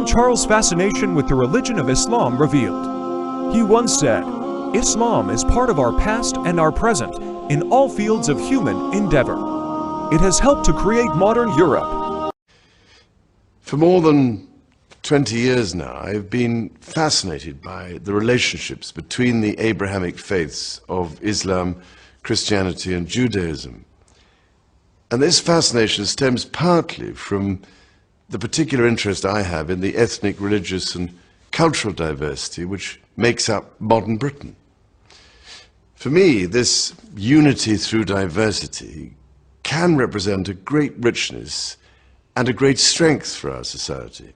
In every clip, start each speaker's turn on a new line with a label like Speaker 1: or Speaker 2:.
Speaker 1: King Charles' fascination with the religion of Islam revealed. He once said, "Islam is part of our past and our present in all fields of human endeavor. It has helped to create modern Europe."
Speaker 2: For more than 20 years now, I've been fascinated by the relationships between the Abrahamic faiths of Islam, Christianity, and Judaism. And this fascination stems partly from the particular interest I have in the ethnic, religious, and cultural diversity which makes up modern Britain. For me, this unity through diversity can represent a great richness and a great strength for our society.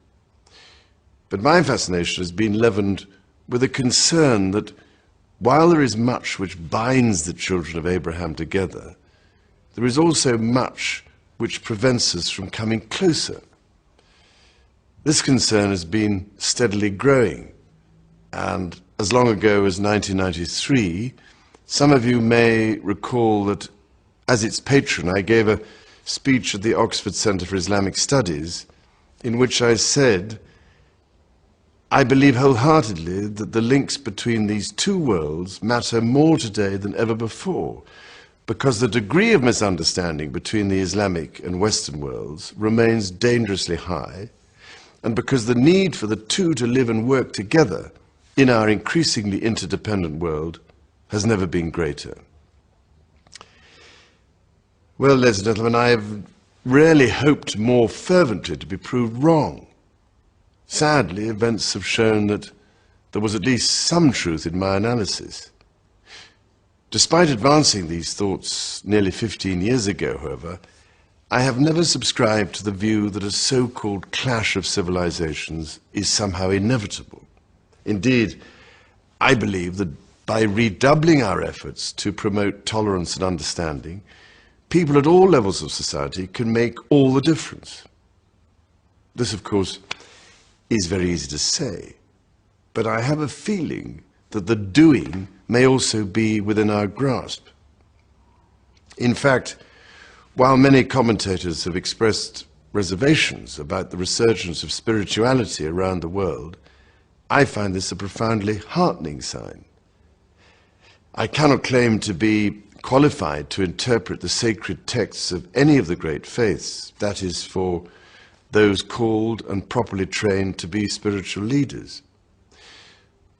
Speaker 2: But my fascination has been leavened with a concern that while there is much which binds the children of Abraham together, there is also much which prevents us from coming closer. This concern has been steadily growing, and as long ago as 1993, some of you may recall that as its patron I gave a speech at the Oxford Centre for Islamic Studies in which I said, "I believe wholeheartedly that the links between these two worlds matter more today than ever before, because the degree of misunderstanding between the Islamic and Western worlds remains dangerously high, and because the need for the two to live and work together in our increasingly interdependent world has never been greater." Well, ladies and gentlemen, I have rarely hoped more fervently to be proved wrong. Sadly, events have shown that there was at least some truth in my analysis. Despite advancing these thoughts nearly 15 years ago, however, I have never subscribed to the view that a so-called clash of civilizations is somehow inevitable. Indeed, I believe that by redoubling our efforts to promote tolerance and understanding, people at all levels of society can make all the difference. This, of course, is very easy to say, but I have a feeling that the doing may also be within our grasp. In fact, while many commentators have expressed reservations about the resurgence of spirituality around the world, I find this a profoundly heartening sign. I cannot claim to be qualified to interpret the sacred texts of any of the great faiths, that is, for those called and properly trained to be spiritual leaders.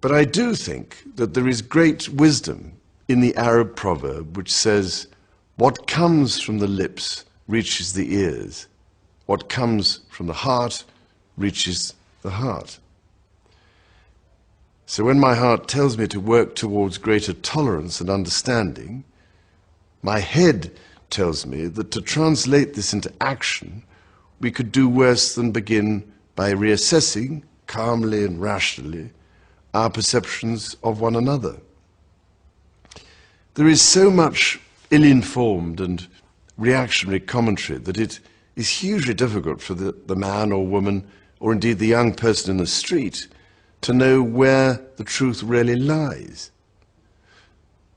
Speaker 2: But I do think that there is great wisdom in the Arab proverb which says, "What comes from the lips reaches the ears. What comes from the heart reaches the heart." So when my heart tells me to work towards greater tolerance and understanding, my head tells me that to translate this into action, we could do worse than begin by reassessing, calmly and rationally, our perceptions of one another. There is so much ill-informed and reactionary commentary that it is hugely difficult for the man or woman, or indeed the young person in the street, to know where the truth really lies.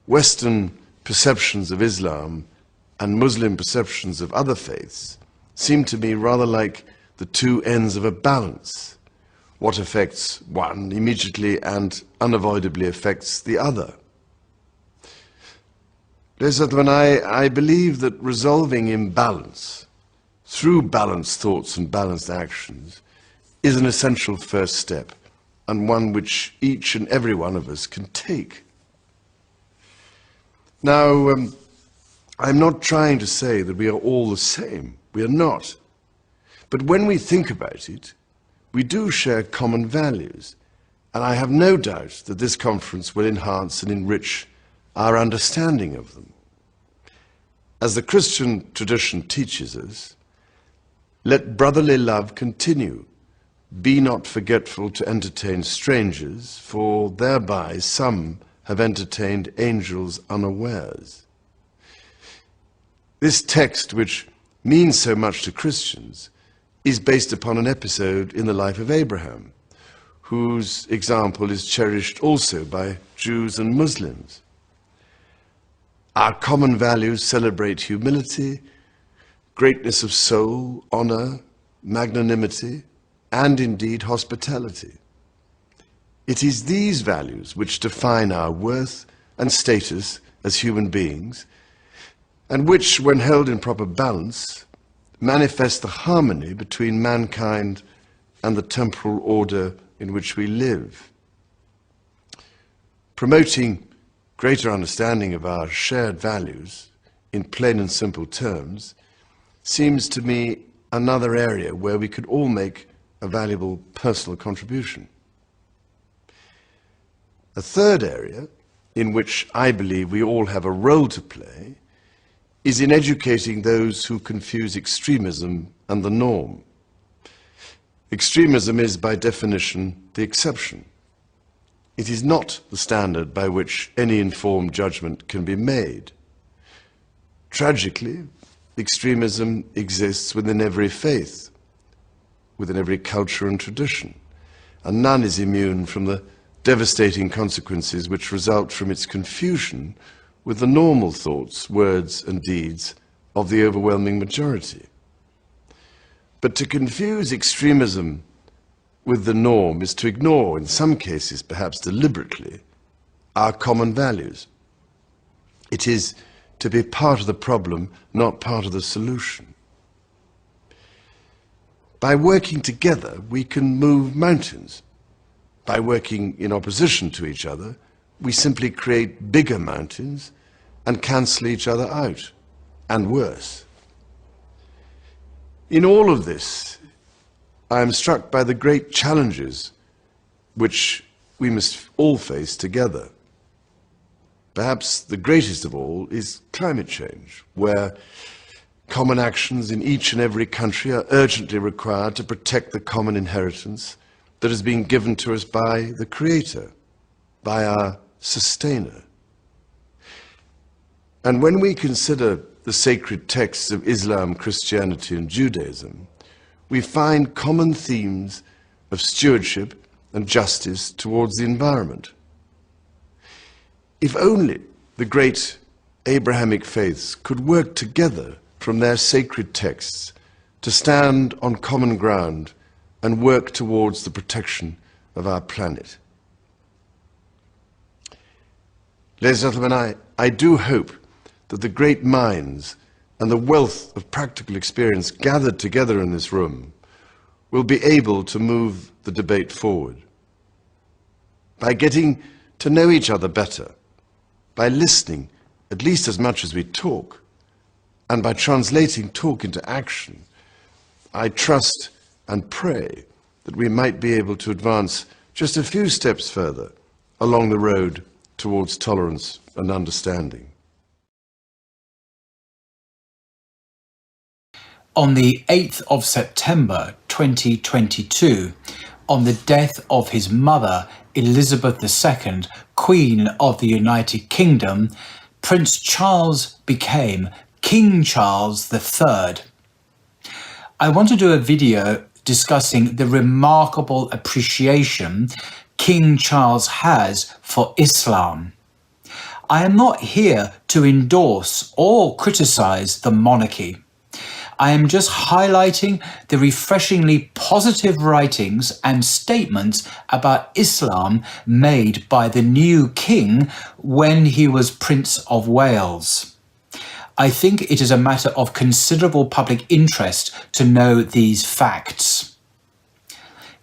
Speaker 2: Western perceptions of Islam and Muslim perceptions of other faiths seem to me rather like the two ends of a balance. What affects one immediately and unavoidably affects the other. Ladies and gentlemen, I believe that resolving imbalance through balanced thoughts and balanced actions is an essential first step, and one which each and every one of us can take. Now, I'm not trying to say that we are all the same. We are not. But when we think about it, we do share common values, and I have no doubt that this conference will enhance and enrich our understanding of them. As the Christian tradition teaches us, let brotherly love continue. Be not forgetful to entertain strangers, for thereby some have entertained angels unawares. This text, which means so much to Christians, is based upon an episode in the life of Abraham, whose example is cherished also by Jews and Muslims. Our common values celebrate humility, greatness of soul, honor, magnanimity, and indeed hospitality. It is these values which define our worth and status as human beings, and which, when held in proper balance, manifest the harmony between mankind and the temporal order in which we live. Promoting greater understanding of our shared values in plain and simple terms seems to me another area where we could all make a valuable personal contribution. A third area in which I believe we all have a role to play is in educating those who confuse extremism and the norm. Extremism is, by definition, the exception. It is not the standard by which any informed judgment can be made. Tragically, extremism exists within every faith, within every culture and tradition, and none is immune from the devastating consequences which result from its confusion with the normal thoughts, words, and deeds of the overwhelming majority. But to confuse extremism with the norm is to ignore, in some cases perhaps deliberately, our common values. It is to be part of the problem, not part of the solution. By working together, we can move mountains. By working in opposition to each other, we simply create bigger mountains and cancel each other out, and worse. In all of this, I am struck by the great challenges which we must all face together. Perhaps the greatest of all is climate change, where common actions in each and every country are urgently required to protect the common inheritance that has been given to us by the Creator, by our Sustainer. And when we consider the sacred texts of Islam, Christianity, and Judaism, we find common themes of stewardship and justice towards the environment. If only the great Abrahamic faiths could work together from their sacred texts to stand on common ground and work towards the protection of our planet. Ladies and gentlemen, I do hope that the great minds and the wealth of practical experience gathered together in this room will be able to move the debate forward. By getting to know each other better, by listening at least as much as we talk, and by translating talk into action, I trust and pray that we might be able to advance just a few steps further along the road towards tolerance and understanding.
Speaker 3: On the 8th of September 2022, on the death of his mother, Elizabeth II, Queen of the United Kingdom, Prince Charles became King Charles III. I want to do a video discussing the remarkable appreciation King Charles has for Islam. I am not here to endorse or criticize the monarchy. I am just highlighting the refreshingly positive writings and statements about Islam made by the new king when he was Prince of Wales. I think it is a matter of considerable public interest to know these facts.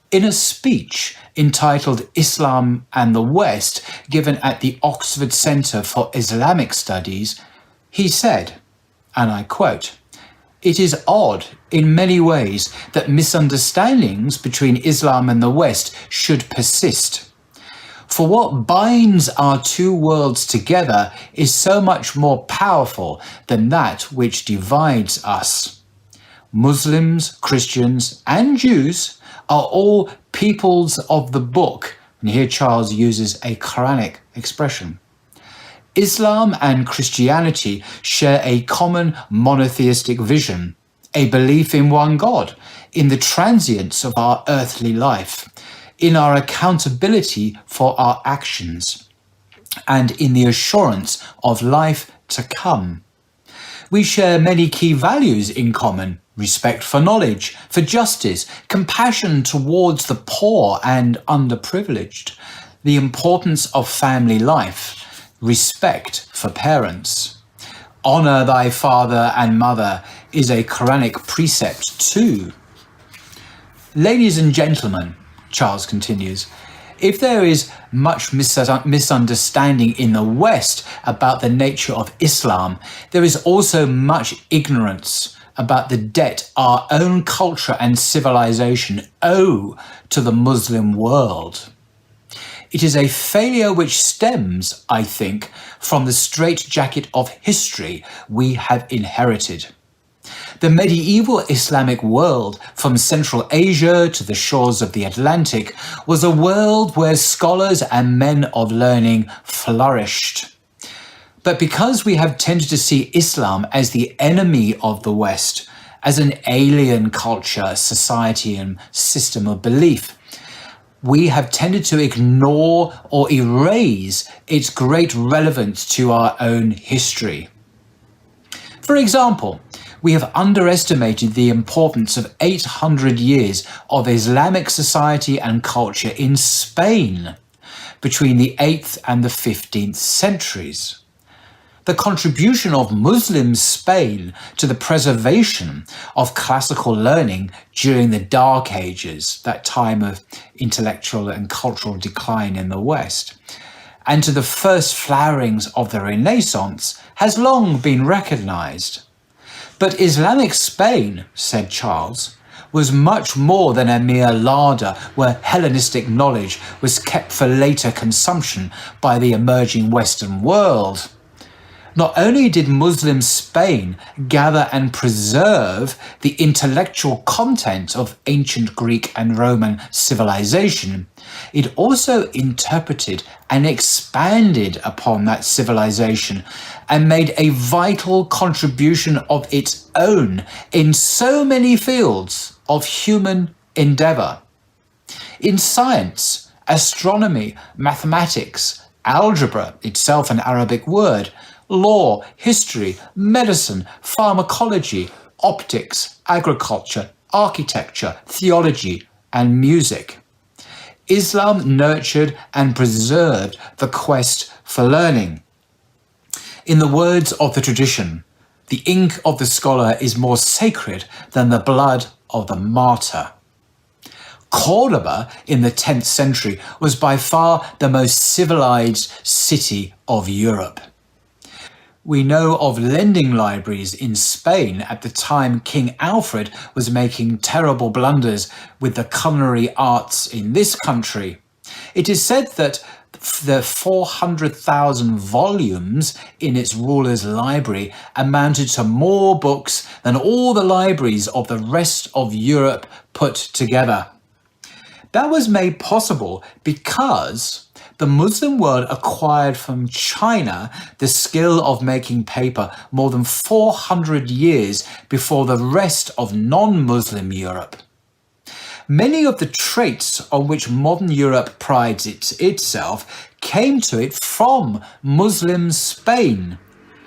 Speaker 3: In a speech entitled Islam and the West, given at the Oxford Centre for Islamic Studies, he said, and I quote, "It is odd in many ways that misunderstandings between Islam and the West should persist. For what binds our two worlds together is so much more powerful than that which divides us. Muslims, Christians, and Jews are all peoples of the book," and here Charles uses a Quranic expression. "Islam and Christianity share a common monotheistic vision, a belief in one God, in the transience of our earthly life, in our accountability for our actions, and in the assurance of life to come. We share many key values in common, respect for knowledge, for justice, compassion towards the poor and underprivileged, the importance of family life, respect for parents. Honor thy father and mother is a Quranic precept too. Ladies and gentlemen, Charles continues, if there is much misunderstanding in the West about the nature of Islam, there is also much ignorance about the debt our own culture and civilization owe to the Muslim world. It is a failure which stems, I think, from the straitjacket of history we have inherited. The medieval Islamic world, from Central Asia to the shores of the Atlantic, was a world where scholars and men of learning flourished. But because we have tended to see Islam as the enemy of the West, as an alien culture, society, and system of belief, we have tended to ignore or erase its great relevance to our own history. For example, we have underestimated the importance of 800 years of Islamic society and culture in Spain between the 8th and the 15th centuries. The contribution of Muslim Spain to the preservation of classical learning during the Dark Ages, that time of intellectual and cultural decline in the West, and to the first flowerings of the Renaissance has long been recognized. But Islamic Spain, said Charles, was much more than a mere larder where Hellenistic knowledge was kept for later consumption by the emerging Western world. Not only did Muslim Spain gather and preserve the intellectual content of ancient Greek and Roman civilization, it also interpreted and expanded upon that civilization and made a vital contribution of its own in so many fields of human endeavor. In science, astronomy, mathematics, algebra, itself an Arabic word, law, history, medicine, pharmacology, optics, agriculture, architecture, theology, and music. Islam nurtured and preserved the quest for learning. In the words of the tradition, the ink of the scholar is more sacred than the blood of the martyr. Cordoba in the 10th century was by far the most civilized city of Europe. We know of lending libraries in Spain at the time King Alfred was making terrible blunders with the culinary arts in this country. It is said that the 400,000 volumes in its ruler's library amounted to more books than all the libraries of the rest of Europe put together. That was made possible because the Muslim world acquired from China the skill of making paper more than 400 years before the rest of non-Muslim Europe. Many of the traits on which modern Europe prides itself came to it from Muslim Spain.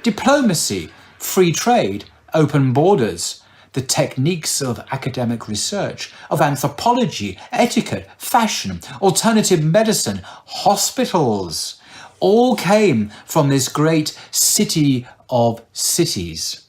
Speaker 3: Diplomacy, free trade, open borders, the techniques of academic research, of anthropology, etiquette, fashion, alternative medicine, hospitals, all came from this great city of cities.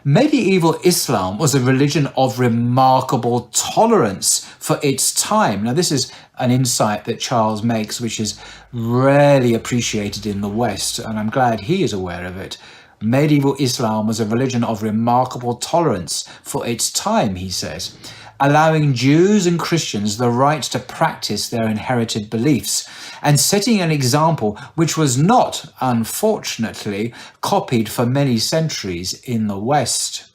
Speaker 3: Medieval Islam was a religion of remarkable tolerance for its time. Now, this is an insight that Charles makes, which is rarely appreciated in the West, and I'm glad he is aware of it. Medieval Islam was a religion of remarkable tolerance for its time, he says, allowing Jews and Christians the right to practice their inherited beliefs and setting an example which was not, unfortunately, copied for many centuries in the West.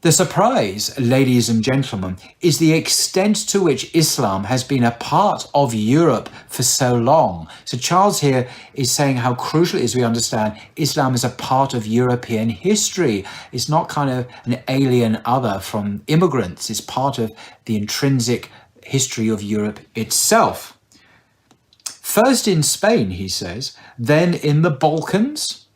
Speaker 3: The surprise, ladies and gentlemen, is the extent to which Islam has been a part of Europe for so long. So Charles here is saying how crucial it is we understand Islam is a part of European history. It's not kind of an alien other from immigrants. It's part of the intrinsic history of Europe itself. First in Spain, he says, then in the Balkans,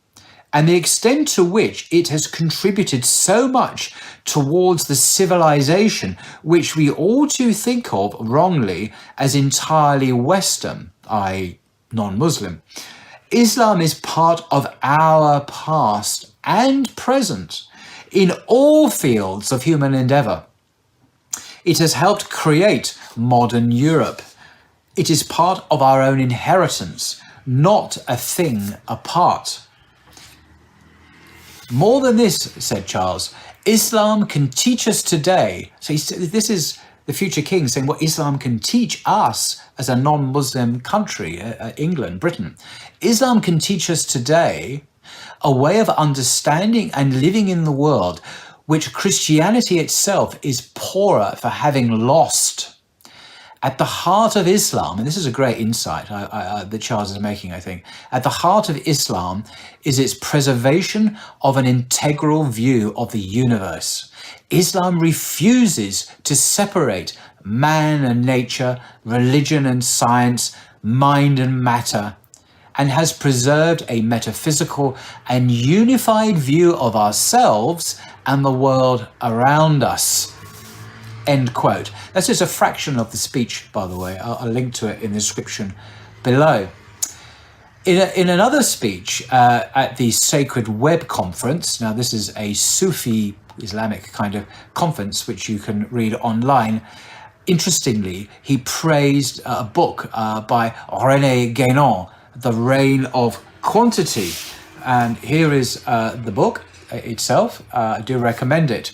Speaker 3: and the extent to which it has contributed so much towards the civilization which we all too think of wrongly as entirely Western, i.e. non-Muslim. Islam is part of our past and present in all fields of human endeavor. It has helped create modern Europe. It is part of our own inheritance, not a thing apart. More than this, said Charles, Islam can teach us today. So this is the future king saying what Islam can teach us as a non-Muslim country, England, Britain. Islam can teach us today a way of understanding and living in the world which Christianity itself is poorer for having lost. At the heart of Islam, and this is a great insight that Charles is making, I think, at the heart of Islam is its preservation of an integral view of the universe. Islam refuses to separate man and nature, religion and science, mind and matter, and has preserved a metaphysical and unified view of ourselves and the world around us. End quote. That's just a fraction of the speech, by the way. I'll link to it in the description below. In another speech at the Sacred Web Conference, now this is a Sufi Islamic kind of conference which you can read online. Interestingly, he praised a book by René Guénon, The Reign of Quantity. And here is the book itself. I do recommend it.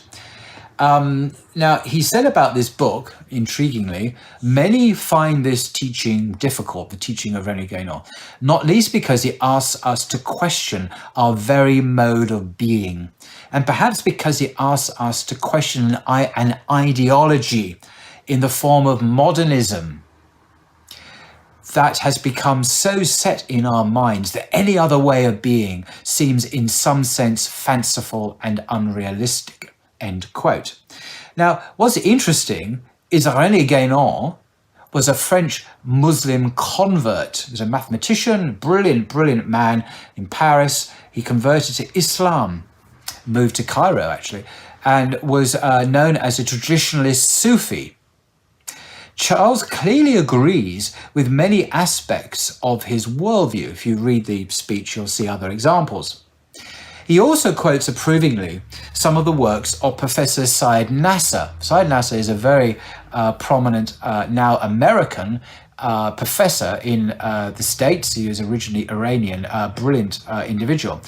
Speaker 3: Now, he said about this book, intriguingly, many find this teaching difficult, the teaching of René Guénon, not least because it asks us to question our very mode of being, and perhaps because it asks us to question an ideology in the form of modernism that has become so set in our minds that any other way of being seems in some sense fanciful and unrealistic. End quote. Now, what's interesting is René Guénon was a French Muslim convert. He was a mathematician, brilliant man in Paris. He converted to Islam, moved to Cairo actually, and was known as a traditionalist Sufi. Charles clearly agrees with many aspects of his worldview. If you read the speech, you'll see other examples. He also quotes approvingly some of the works of Professor Syed Nasser. Syed Nasser is a very prominent, now American professor in the States. He was originally Iranian, brilliant individual.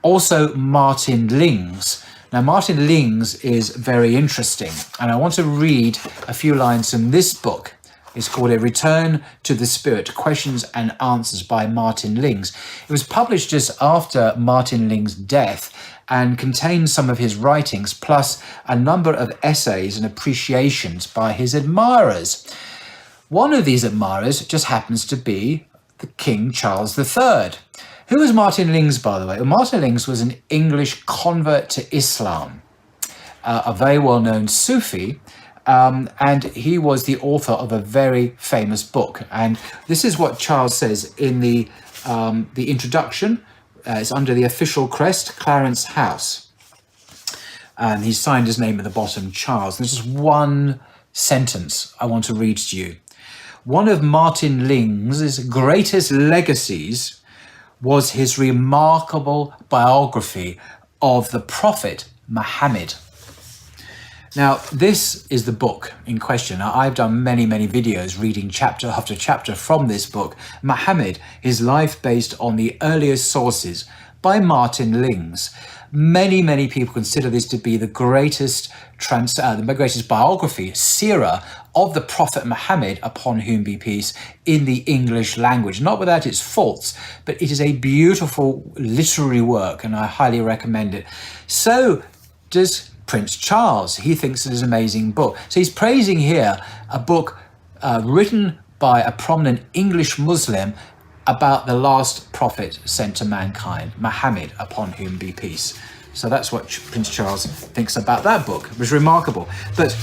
Speaker 3: Also Martin Lings. Now, Martin Lings is very interesting, and I want to read a few lines from this book. It's called A Return to the Spirit, Questions and Answers by Martin Lings. It was published just after Martin Lings' death and contains some of his writings, plus a number of essays and appreciations by his admirers. One of these admirers just happens to be the King Charles III. Who was Martin Lings, by the way? Well, Martin Lings was an English convert to Islam, a very well-known Sufi, and he was the author of a very famous book. And this is what Charles says in the introduction. It's under the official crest, Clarence House. And he signed his name at the bottom, Charles. There's just one sentence I want to read to you. One of Martin Lings' greatest legacies was his remarkable biography of the Prophet Muhammad. Now, this is the book in question. Now, I've done many videos reading chapter after chapter from this book, Muhammad, his life based on the earliest sources by Martin Lings. Many people consider this to be the greatest biography, seerah, of the Prophet Muhammad, upon whom be peace, in the English language. Not without its faults, but it is a beautiful literary work, and I highly recommend it. So does Prince Charles. He thinks it is an amazing book. So he's praising here a book written by a prominent English Muslim about the last prophet sent to mankind, Muhammad, upon whom be peace. So that's what Prince Charles thinks about that book. It was remarkable. But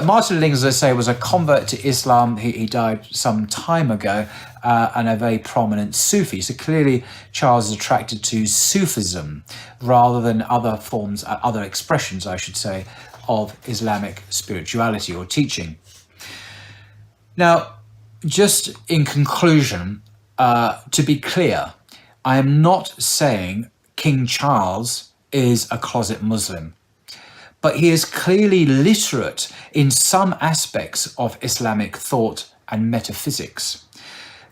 Speaker 3: Martin Luther, as I say, was a convert to Islam. He died some time ago, and a very prominent Sufi. So clearly Charles is attracted to Sufism rather than other forms, other expressions, I should say, of Islamic spirituality or teaching. Now, just in conclusion, to be clear, I am not saying King Charles is a closet Muslim, but he is clearly literate in some aspects of Islamic thought and metaphysics.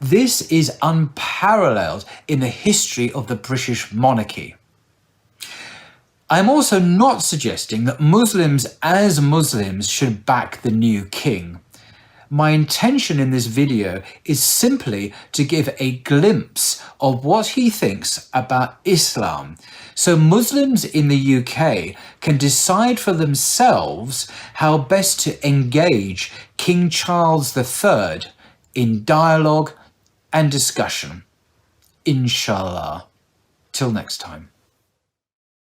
Speaker 3: This is unparalleled in the history of the British monarchy. I'm also not suggesting that Muslims as Muslims should back the new king. My intention in this video is simply to give a glimpse of what he thinks about Islam, so Muslims in the UK can decide for themselves how best to engage King Charles III in dialogue and discussion. Inshallah. Till next time.